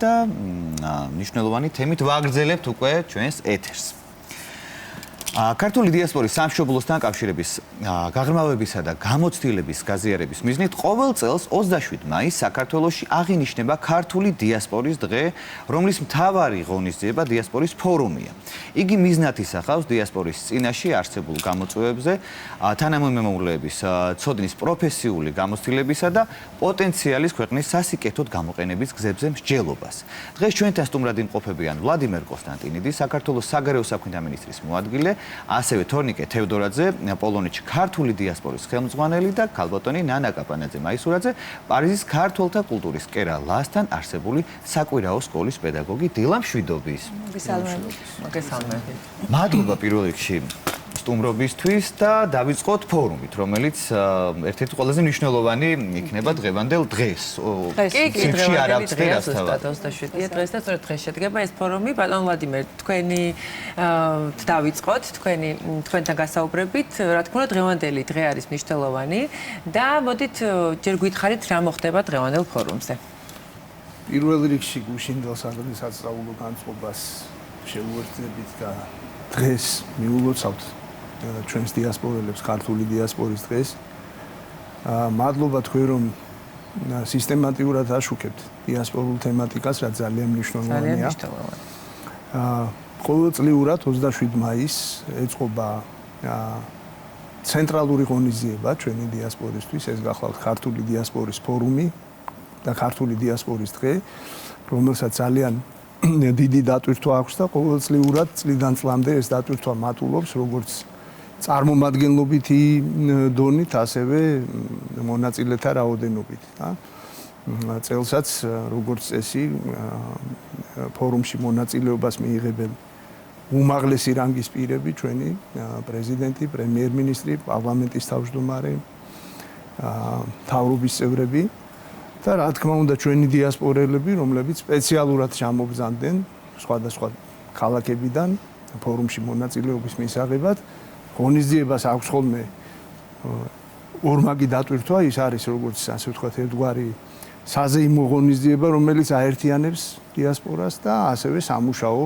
და მნიშვნელოვანი თემით ვაგრძელებთ უკვე ჩვენს ეთერს. ქართული დიასპორის სამშობლოსთან კავშირების გაღრმავებისა და გამოცდილების გაზიარების მიზნით ყოველ წელს 27 მაისს საქართველოში აღინიშნება ქართული დიასპორის დღე, რომლის მთავარი ღონისძიება დიასპორის ფორუმია. იგი მიზნად ისახავს დიასპორის წინაშე არსებულ გამოწვევებზე, თანამემამულეების ცოდნის პროფესიული გამოცდილებისა და პოტენციალის ქვეყნის სასიკეთოდ გამოყენების გზებზე მსჯელობას. დღეს ჩვენთან სტუმრად იმყოფებიან ვლადიმერ კონსტანტინიდი, საქართველოს საგარეო საქმეთა მინისტრის მოადგილე, ასევე თორნიკე თევდორაძე, პოლონეთში ქართული დიასპორის ხელმძღვანელი და ქალბატონი ნანა კაპანაძე მაისურაძე, პარიზის ქართველთა კულტურის კერა ლასთან არსებული საკვირაო სკოლის პედაგოგი დილა მშვიდობის. მოგესალმებით. მადლობა პირველ რიგში სტუმრობისთვის და დავიწყოთ ფორუმით, რომელიც ერთ-ერთი ყველაზე მნიშვნელოვანი იქნება დღევანდელ დღეს. კი, დღევანდელი დღეა ზუსტად 27-ია დღეს და სწორედ დღეს შედგება ეს ფორუმი. ბატონ ვლადიმერ, თქვენი დავიწყოთ, თქვენთან გასაუბრებით. რა თქმა უნდა, დღევანდელი დღე არის მნიშვნელოვანი და მოდით ჯერ გითხარით რა მოხდება დღევანდელ ფორუმზე. პირველ რიგში გუშინდელ სასწავლო განწყობას შევუერთდებით და დღეს მიულოცავთ ჩვენს დიასპორელებს ქართული დიასპორის დღეს. მადლობა თქვენ რომ სისტემატიურად აშუქებთ დიასპორულ თემატიკას, რაც ძალიან მნიშვნელოვანია. ყოველწლიურად 27 მაისს ეწყობა ცენტრალური ღონისძიება ჩვენი დიასპორისთვის, ეს გახლავთ ქართული დიასპორის ფორუმი და ქართული დიასპორის დღე, რომელსაც ძალიან დიდი დატვირთვა აქვს და ყოველწლიურად წლიდან წლამდე ეს დატვირთვა მატულობს, როგორც წარმომადგენლობითი დონით, ასევე მონაწილეთა რაოდენობით. წელსაც, როგორც წესი, ფორუმში მონაწილეობას მიიღებენ უმაღლესი რანგის პირები, ჩვენი პრეზიდენტი, პრემიერ-მინისტრი, პარლამენტის თავმჯდომარე, მთავრობის წევრები და რა თქმა უნდა ჩვენი დიასპორელები, რომლებიც სპეციალურად ჩამობრძანდნენ სხვადასხვა ქალაქებიდან ფორუმში მონაწილეობის მისაღებად. ღონისძიებას აქვს ხოლმე ორმაგი დატვირთვა, ის არის როგორც ასე ვთქვათ ერთგვარი საზეიმო ღონისძიება, რომელიც აერთიანებს დიასპორას და ასევე სამუშაო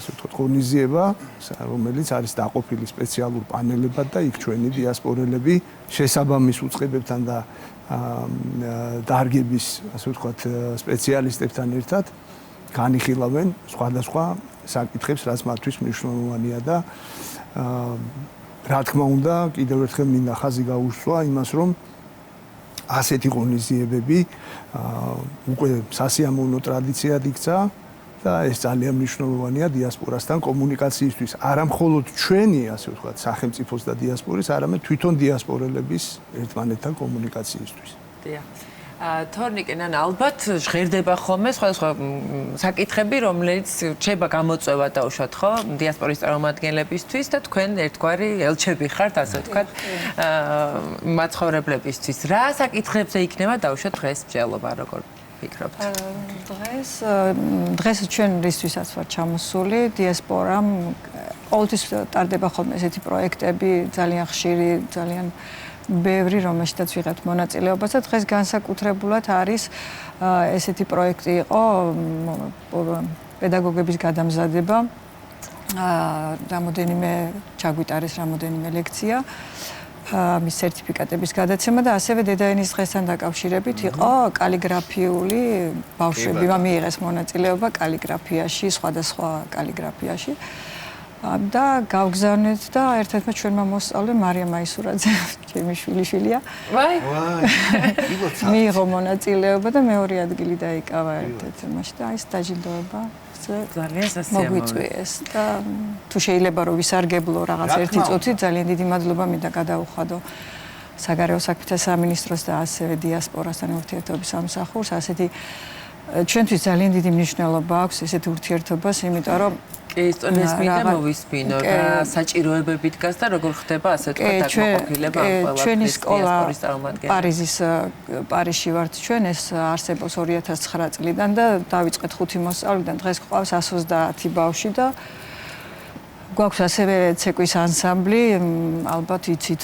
ასე ვთქვათ ღონისძიება, რომელიც არის დაყოფილი სპეციალურ პანელებად და იქ ჩვენი დიასპორელები შესაბამის უწყებებთან და დარგების ასე ვთქვათ სპეციალისტებთან ერთად განიხილავენ სხვადასხვა საკითხებს, რაც მათთვის მნიშვნელოვანია და რა თქმა უნდა, კიდევ ერთხელ მინდა ხაზი გაუსვა იმას, რომ ასეთი ღონისძიებები უკვე სასიამოვნო ტრადიციად იქცა და ეს ძალიან მნიშვნელოვანია დიასპორასთან კომუნიკაციისთვის. არა მხოლოდ ჩვენი, ასე ვთქვათ, სახელმწიფოს და დიასპორის, არამედ თვითონ დიასპორელების ერთმანეთთან კომუნიკაციისთვის. დიახ. თორნიკე, ნანა, ალბათ ჟღერდება ხოლმე სხვადასხვა საკითხები, რომელიც რჩება გამოწვევა დაუშვათ, ხო, დიასპორის წარმომადგენლებისთვის და თქვენ ერთგვარი ელჩები ხართ, ასე ვთქვათ, მაცხოვრებლებისთვის. რა საკითხებზე იქნება დაუშვათ დღეს მსჯელობა, როგორ ფიქრობთ? დღეს ჩვენისთვისაც ვარ ჩამოსული, დიასპორამ ყოველთვის ტარდება ხოლმე ესეთი პროექტები, ძალიან ხშირი, ძალიან ბევრი, რომელშიც ვიღებთ მონაწილეობას და დღეს განსაკუთრებულად არის ესეთი პროექტი იყო პედაგოგების გადამზადება. რამოდენიმე ჩაგვიტარეს რამოდენიმე ლექცია, მის სერტიფიკატების გადაცემა და ასევე დედაენის დღესთან დაკავშირებით იყო კალიგრაფიული ბავშვები მიიღეს მონაწილეობა კალიგრაფიაში, სხვადასხვა კალიგრაფიაში. და გავგზავნეთ და ერთ-ერთმა ჩვენმა მოსწავლემ მარია მაისურაძე, ჩემი შვილიშვილია. ვაი. მიიღო მონაწილეობა და მეორე ადგილი დაიკავა ერთ-ერთ თემაში და აი ეს დაჯილდოება ძალიან სასიამოვნო. მოგვიწვიეს და თუ შეიძლება რომ ვისარგებლო რაღაც ერთი წუთი, ძალიან დიდი მადლობა მინდა გადაუხადო საგარეო საქმეთა სამინისტროს და ასევე დიასპორასთან ურთიერთობის სამსახურს. ასეთი ჩვენთვის ძალიან დიდი მნიშვნელობა აქვს ესეთი ურთიერთობას, იმიტომ რომ ეს მინდა მოვისმინო რა საჭიროებები დგას და როგორ ხდება ასე ვთქვათ დაკმაყოფილება ამ ყველა ჩვენი სკოლა პარიზში ვართ ჩვენ, ეს არსებობს 2009 წლიდან და დავიწყეთ 5 მოსწავლიდან, დღეს გვყავს 130 ბავშვი და გვაქვს ასევე ცეკვის ანსამბლი, ალბათ იცით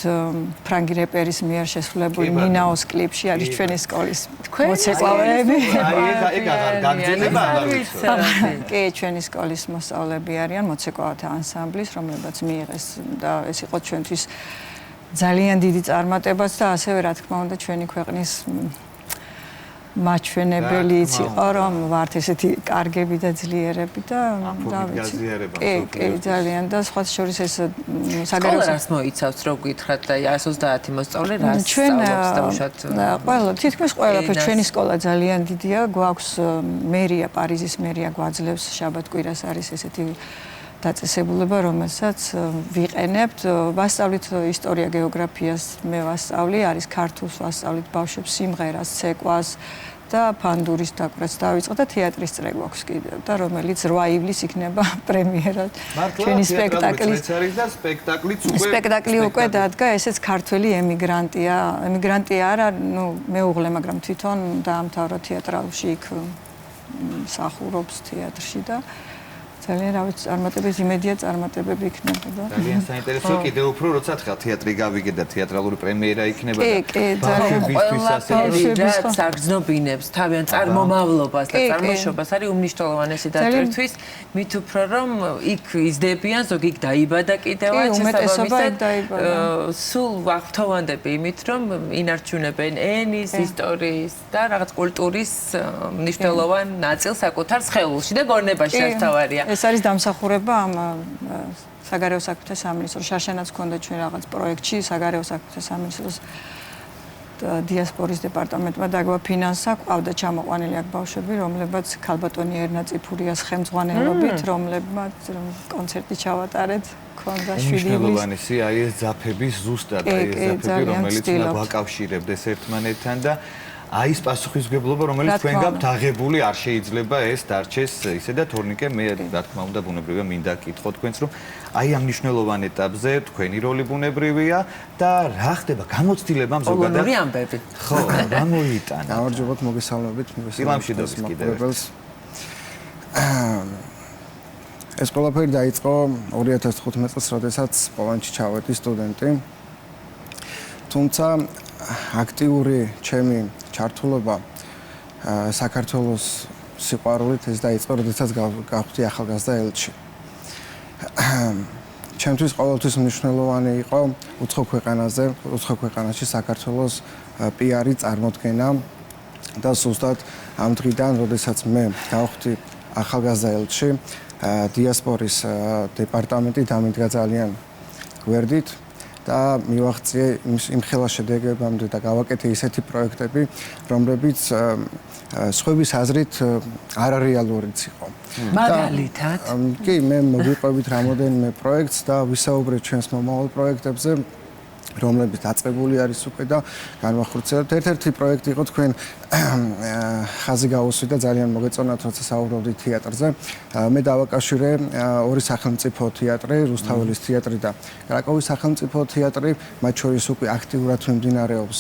ფრანგი რეპერის მიერ შესრულებული ნინაოს კლიპში არის ჩვენი სკოლის მოცეკვავეები. ეგ აღარ გაგრძელება აღარ ვიცი. კი, ჩვენი სკოლის მოსწავლეები არიან მოცეკვავათა ანსამბლის, რომლებიც მიიღეს და ეს იყო ჩვენთვის ძალიან დიდი წარმატებაც და ასევე რა თქმა უნდა ჩვენი ქვეყნის მაჩვენებელიც იყო, რომ ვართ ესეთი კარგები და ძლიერები და ვიცი. კი, ძალიან და სხვა შორის ეს საგარეო რას მოიცავს, რო გითხრათ და 130 მოსწავლე რას სწავლობს დაუშვათ? ყველა, თითქმის ყველაფერი ჩვენი სკოლა ძალიან დიდია, გვაქვს მერია, პარიზის მერია გვაძლევს შაბათ-კვირას არის ესეთი დაწესებულება, რომელსაც ვიყენებთ. ვასწავლით ისტორია, გეოგრაფიას, მე ვასწავლი, არის ქართულს ვასწავლით ბავშვებს, სიმღერას, ცეკვას და ფანდურის დაკვეთას დავიწყო და თეატრის წრე გვაქვს კიდევ და რომელიც 8 ივლისს იქნება პრემიერა ჩვენი სპექტაკლის. სპექტაკლი უკვე დადგა, ესეც ქართველი ემიგრანტია. ემიგრანტი არა, მეუღლე, მაგრამ თვითონ დაამთავრა თეატრალში იქ მსახურობს თეატრში და ძალიან რა ვიცი წარმატებების იმედია წარმატებები იქნებოდა. ძალიან საინტერესო კიდევ უფრო როცა თქვა თეატრი გავიგე და თეატრალური პრემიერა იქნება კი, ძალიან ყველაფერი საგრძნობინებს თავიანთ წარმომავლობას და წარმოშობას არის უმნიშვნელოვანესი დატვირთვის მით უფრო რომ იქ იზრდებიან ზოგი იქ დაიბადა კიდევაც შესაბამისად სულ ვახტოვანდები იმით რომ ინარჩუნებენ ენის ისტორიის და რაღაც კულტურის მნიშვნელოვან ნაწილს საკუთარ სხეულში და გონებაში ასთავარია. ეს არის დამსახურება ამ საგარეო საქმეთა სამინისტროს შაშანაც ჰქონდა ჩვენ რაღაც პროექტში საგარეო საქმეთა სამინისტროს დიასპორის დეპარტამენტმა დაგვაფინანსა, ყავდა ჩამოყვანილი აქ ბავშვები, რომლებაც ქალბატონი ერნა წიფურიას ხელმძღვანელობით, რომლებმაც კონცერტი ჩავატარეთ, ქონდა 7 ივლისს. მნიშვნელოვანია აი ეს ძაფების ზუსტად აი ეს ძაფები, რომელიც გვაკავშირებდეს ერთმანეთთან და აი ეს პასუხისმგებლობა, რომელიც თქვენ გაქვთ აღებული, არ შეიძლება ეს დარჩეს ისე და თორნიკე მე რა თქმა უნდა ბუნებრივია მინდა კითხო თქვენს რომ აი ამ მნიშვნელოვან ეტაპზე თქვენი როლი ბუნებრივია და რა ხდება გამოცდილებამ ზოგადად პოლონური ამბები. ხო, რა მოიტანა? გამარჯობათ, მოგესალმებით, მოგესალმებით კიდევ. ეს ყველაფერი დაიწყო 2015 წელს, როდესაც პოლონეთში ჩავედი სტუდენტი. თუმცა აქტიური ჩემი ჩართულობა საქართველოს სიყვარულით ეს დაიწყო, როდესაც გავხდი ახალგაზრდა ელჩი. ჩემთვის ყოველთვის მნიშვნელოვანი იყო უცხო ქვეყანაში საქართველოს პიარი წარმოდგენა და ზუსტად ამ დღიდან, როდესაც მე გავხდი ახალგაზრდა ელჩი, დიასპორის დეპარტამენტი დამიდგა ძალიან გვერდით და მივაღწიე იმ ხელა შედეგებამდე და გავაკეთე ისეთი პროექტები, რომლებიც სხვების აზრით არარეალურიც იყო. მაგალითად? კი, მე მოვიყვებით რამოდენიმე პროექტს და ვისაუბრეთ ჩვენს მომავალ პროექტებზე, რომლებიც დაწყებული არის უკვე და განვახორციელებთ. ერთ-ერთი პროექტი იყო თქვენ ხაზი გაუსვით და ძალიან მოგეწონათ, როცა საუბრობდით თეატრზე. მე დავაკავშირე ორი სახელმწიფო თეატრი, რუსთაველის თეატრი და კრაკოვის სახელმწიფო თეატრი, მათ შორის უკვე აქტიურად მიმდინარეობს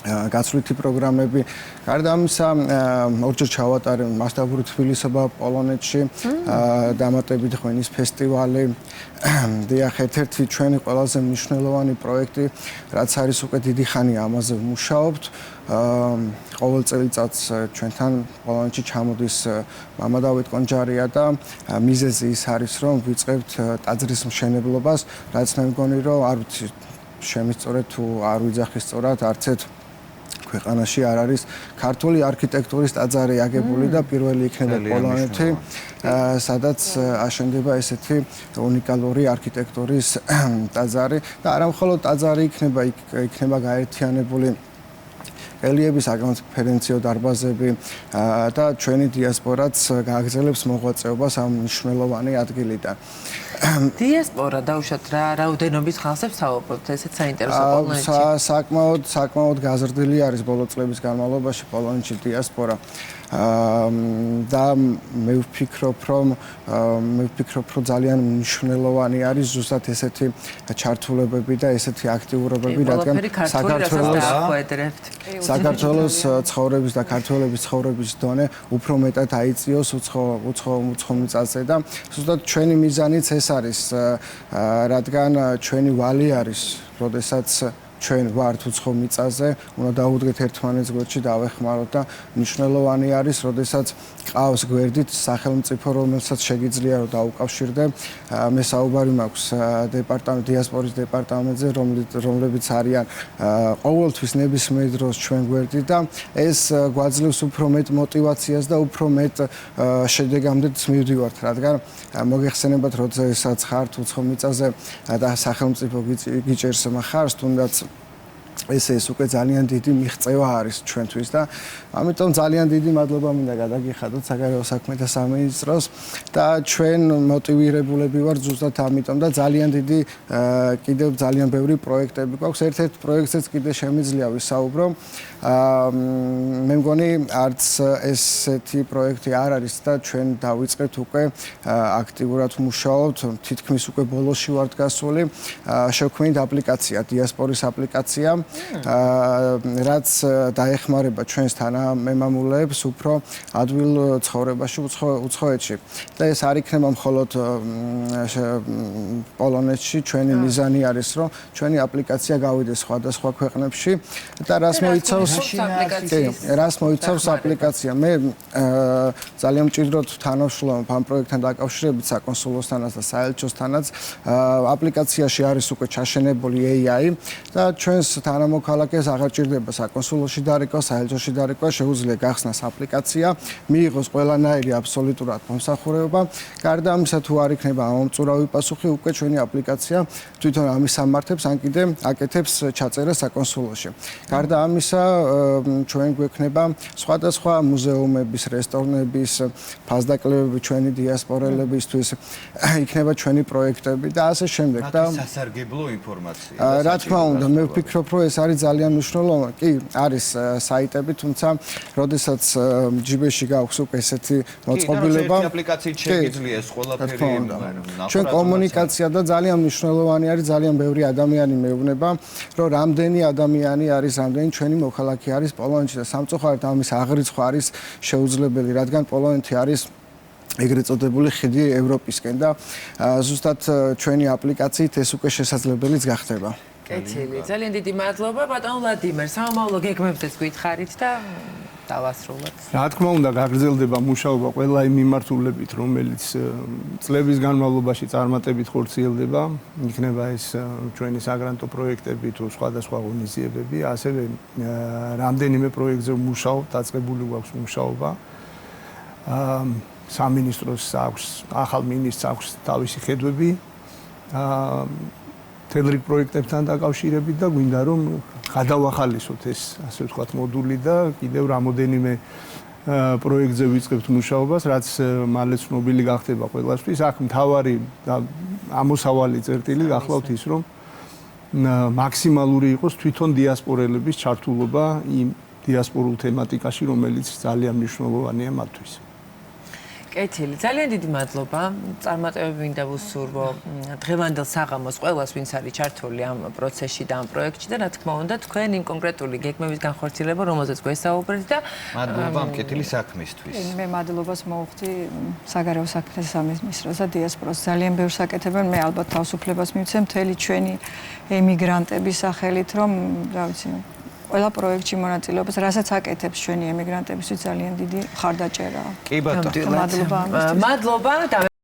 გაცვლითი პროგრამები. გარდა ამისა, ორჯერ ჩავატარე მასშტაბური თბილისობა პოლონეთში, დამატებით ღვინის ფესტივალი. დიახ, ერთ-ერთი ჩვენი ყველაზე მნიშვნელოვანი პროექტი, რაც არის უკვე დიდი ხანია ამაზე ვმუშაობთ. ყოველ წელიწადს ჩვენთან პოლონეთში ჩამოდის მამა დავით კონჯარია და მიზეზი ის არის, რომ ვიწყებთ ტაძრის მშენებლობას, რაც მე მგონი, რომ არ ვიცი შემისწორეთ თუ არ ვიძახი სწორად, არცეთ ქვეყანაში არ არის ქართული არქიტექტურის ტაძარი აგებული და პირველი იქნება პოლონეთი, სადაც აშენდება ესეთი უნიკალური არქიტექტურის ტაძარი და არა მხოლოდ ტაძარი იქნება გაერთიანებული ელიების საკონფერენციო დარბაზები და ჩვენი დიასპორაც გააგრძელებს მოღვაწეობას ამ მნიშვნელოვანი ადგილიდან. დიასპორა დაუშვათ რა რაოდენობის ხალხებს საუბრობთ, ესეც საინტერესო პოლონეთში. საკმაოდ გაზრდილი არის ბოლო წლების განმავლობაში პოლონეთში დიასპორა. და მე ვფიქრობ, რომ ძალიან მნიშვნელოვანი არის ზუსტად ესეთი ჩართულებები და ესეთი აქტიურობები, რადგან საქართველოს ცხოვრების და ქართველების ცხოვრების დონე უფრო მეტად აიწიოს უცხო მიწაზე და ზუსტად ჩვენი მიზანიც ეს არის, რადგან ჩვენი ვალი არის, როდესაც ჩვენ ვართ უცხო მიწაზე, უნდა დაუდგეთ ერთმანეთს გვერდში, დავეხმაროთ და მნიშვნელოვანი არის, როდესაც ყავს გვერდით სახელმწიფო, რომელსაც შეგიძლია რომ დაუკავშირდე. მე საუბარი მაქვს დიასპორის დეპარტამენტზე, რომლებიც არიან ყოველთვის ნებისმიერ დროს ჩვენ გვერდით და ეს გვაძლევს უფრო მეტ მოტივაციას და უფრო მეტ შედეგამდეც მივდივართ, რადგან მოგეხსენებათ, როდესაც ხართ უცხო მიწაზე და სახელმწიფო გიჭერს მხარს, თუნდაც ეს უკვე ძალიან დიდი მიღწევა არის ჩვენთვის და ამიტომ ძალიან დიდი მადლობა მინდა გადაგიხადოთ საგარეო საქმეთა სამინისტროს და ჩვენ მოტივირებულები ვართ ზუსტად ამიტომ და ძალიან დიდი კიდევ ძალიან ბევრი პროექტები გვაქვს. ერთ-ერთ პროექტზეც კიდე შემიძლია ვისაუბრო. მე მგონი არც ესეთი პროექტი არ არის და ჩვენ დავიწყეთ უკვე აქტიურად მუშაობთ, თითქმის უკვე ბოლოში ვართ გასული. შევქმნით აპლიკაცია, დიასპორის აპლიკაცია, რაც დაეხმარება ჩვენს თანამემამულეებს უფრო ადვილ ცხოვრებაში უცხოეთში. და ეს არ იქნება მხოლოდ პოლონეთში, ჩვენი მიზანი არის, რომ ჩვენი აპლიკაცია გავიდეს სხვადასხვა ქვეყნებში და რას მოიცავს აპლიკაცია. მე ძალიან მჭიდროდ თანამშრომლობ ამ პროექტთან დაკავშირებით საკონსულოსთანაც და საელჩოსთანაც. აპლიკაციაში არის უკვე ჩაშენებული AI და ჩვენს თანამოქალაქეს აღარ ჭირდება საკონსულოში დარეკვა, საელჩოში დარეკვა, შეუძლია გახსნას აპლიკაცია, მიიღოს ყველანაირი აბსოლუტურად მომსახურება. გარდა ამისა, თუ არ იქნება ამომწურავი პასუხი, უკვე ჩვენი აპლიკაცია თვითონ ამის სამართებს ან კიდე აკეთებს ჩაწერას საკონსულოში. გარდა ამისა, ჩვენ გვექნება სხვადასხვა მუზეუმების, რესტორნების ფასდაკლებები ჩვენი დიასპორელებისთვის, იქნება ჩვენი პროექტები და ასე შემდეგ და სასარგებლო ინფორმაცია. რა თქმა უნდა, მე ვფიქრობ, რომ ეს არის ძალიან მნიშვნელოვანი. კი, არის საიტები, თუმცა როდესაც ჯიბეში გაქვს უკვე ესეთი მოწყობილება, აპლიკაციით შეგიძლია ეს ყველაფერი ჩვენ კომუნიკაცია და ძალიან მნიშვნელოვანი არის, ძალიან ბევრი ადამიანი მეუბნება, რომ რამდენი ადამიანი არის, რამდენი ჩვენი მოქალაქე არის პოლონეთში და სამწუხაროდ ამის აღრიცხვა არის შეუძლებელი, რადგან პოლონეთი არის ეგრეთ წოდებული ხიდი ევროპისკენ და ზუსტად ჩვენი აპლიკაციით ეს უკვე შესაძლებელიც გახდება. კეთილი, ძალიან დიდი მადლობა ბატონ ვლადიმერ. სამომავლო გეგმებზეც გვითხარით და დავასრულოთ. რა თქმა უნდა, გაგრძელდება მუშაობა ყველა იმ მიმართულებით, რომელიც წლების განმავლობაში წარმატებით ხორციელდება. იქნება ეს ჩვენი საგრანტო პროექტები თუ სხვადასხვა ღონისძიებები, ასევე რამდენიმე პროექტზე ვმუშაობთ, დაწყებული გვაქვს მუშაობა. სამინისტროს აქვს, ახალ მინისტრს აქვს თავისი ხედვები. თელრიგ პროექტებთან დაკავშირებით და გვინდა რომ გადავახალისოთ ეს ასე ვთქვათ მოდული და კიდევ რამოდენიმე პროექტზე ვიწყებთ მუშაობას, რაც მალე ცნობილი გახდება ყველასთვის. აქ მთავარი და ამოსავალი წერტილი გახლავთ ის, რომ მაქსიმალური იყოს თვითონ დიასპორელების ჩართულობა იმ დიასპორულ თემატიკაში, რომელიც ძალიან მნიშვნელოვანია მათთვის. კეთილი, ძალიან დიდი მადლობა. წარმატებები მინდა ვუსურვო დღევანდელ საღამოს ყველას, ვინც არის ჩართული ამ პროცესში და ამ პროექტში და რა თქმა უნდა, თქვენ იმ კონკრეტული გეგმების განხორციელება, რომელზეც გვესაუბრეთ და მადლობა ამ კეთილი საქმისთვის. მე მადლობას მოვხდი საგარეო საქმეთა სამინისტროს და დიასპორას. ძალიან ბევრს აკეთებენ, მე ალბათ თავისუფლებას მივცემ მთელი ჩვენი ემიგრანტების სახელით, რომ რა ვიცი, ყველა პროექტში მონაწილეობას, რასაც აკეთებს ჩვენი ემიგრანტებისთვის ძალიან დიდი მხარდაჭერაა. კი ბატონო. მადლობა.